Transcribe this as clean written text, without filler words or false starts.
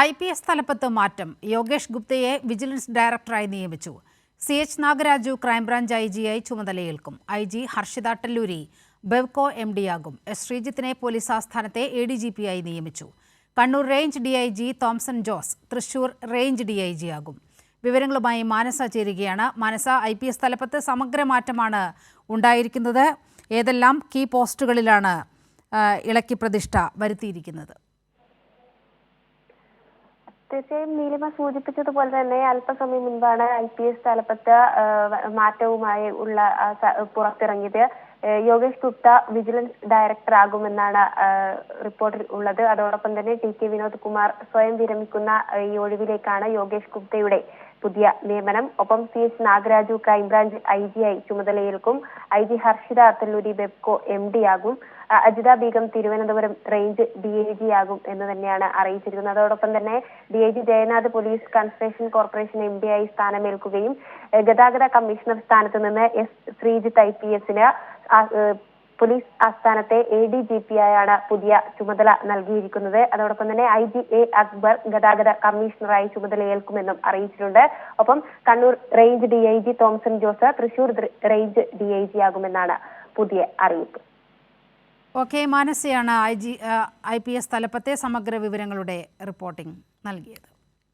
IPS തലപ്പത്ത് മാറ്റം. Yogesh ഗുപ്തയെ vigilance ഡയറക്ടറായി നിയമിച്ചു. CH നാഗരാജു ക്രൈംബ്രാഞ്ച് IGയായി ചുമതലയേൽക്കും. IG ഹർഷിത ടെല്ലൂരി ബെവ്കോ MDയാകും. S ശ്രീജിത്തിനെ പോലീസ് ആസ്ഥാനത്തെ ADGPയായി നിയമിച്ചു. Kannur range DIG Thomson Jose Thrissur range DIGയാകും. വിവരങ്ങളുമായി മാനസ ചേരുകയാണ്. മാനസ, IPS തലപ്പത്ത് സമഗ്ര മാറ്റമാണ് ഉണ്ടായിരിക്കുന്നത്. ഏതെല്ലാം കീ പോസ്റ്റുകളിലാണ് ഇളക്കി പ്രതിഷ്ഠ വരുത്തിയിരിക്കുന്നത്? തീർച്ചയായും നീലിമ സൂചിപ്പിച്ചതുപോലെ തന്നെ അല്പസമയം മുൻപാണ് IPS തലപ്പത്ത് മാറ്റവുമായി ഉള്ള പുറത്തിറങ്ങിയത്. യോഗേഷ് ഗുപ്ത വിജിലൻസ് ഡയറക്ടർ ആകുമെന്നാണ് റിപ്പോർട്ടിൽ ഉള്ളത്. അതോടൊപ്പം തന്നെ TK വിനോദ് കുമാർ സ്വയം വിരമിക്കുന്ന ഈ ഒഴിവിലേക്കാണ് യോഗേഷ് ഗുപ്തയുടെ പുതിയ നിയമനം. ഒപ്പം CH നാഗരാജു ക്രൈംബ്രാഞ്ച് IGയായി ചുമതലയേൽക്കും. IG ഹർഷിത ടെല്ലൂരി ബെവ്കോ MDയാകും. അജിത ബീഗം തിരുവനന്തപുരം റേഞ്ച് DIG ആകും എന്ന് തന്നെയാണ് അറിയിച്ചിരിക്കുന്നത്. അതോടൊപ്പം തന്നെ DIG Jayanath police conservation corporation MDയായി സ്ഥാനമേൽക്കുകയും ഗതാഗത കമ്മീഷണർ സ്ഥാനത്ത് നിന്ന് S ശ്രീജിത്ത് IPSന് പോലീസ് ആസ്ഥാനത്തെ ADGPയായാണ് പുതിയ ചുമതല നൽകിയിരിക്കുന്നത്. അതോടൊപ്പം തന്നെ IGA അക്ബർ ഗതാഗത കമ്മീഷണറായി ചുമതലയേൽക്കുമെന്നും അറിയിച്ചിട്ടുണ്ട്. ഒപ്പം Kannur range DIG Thomson Jose Thrissur range DIG ആകുമെന്നാണ് പുതിയ അറിയിപ്പ്. ഓക്കെ, മാനസയാണ് IPS തലപ്പത്തെ സമഗ്ര വിവരങ്ങളുടെ റിപ്പോർട്ടിംഗ് നൽകിയത്.